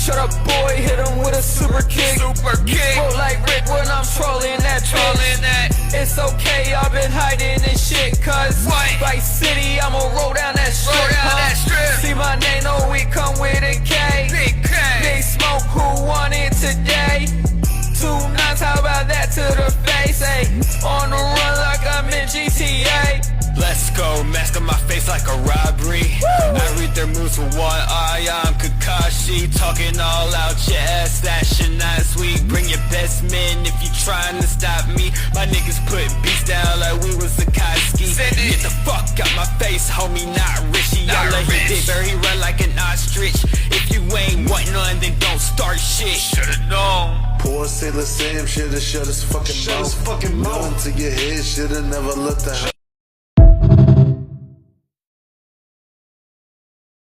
Shut up, boy, hit him with a super kick. Roll like Rick when I'm trolling that bitch. It's okay, I've been hiding this shit, cuz Vice City, I'ma roll down that strip. See my name, know we come with a K. Big Smoke, who won it today? 2 9s, how about that to the face? Ay, on the run like I'm in GTA. Let's go, mask on my face like a robbery. I read their moves with one eye, I'm Kakashi. Talking all out your ass, that shit not sweet. Bring your best men if you trying to stop me. My niggas put beats down like we was Akatsuki. Get the fuck out my face, homie, not Richie. I let him dick, he run like an ostrich. If you ain't want none, then don't start shit. Should've known. Poor sailor Sam should've shut his fucking mouth. Gun to your head, should've never let the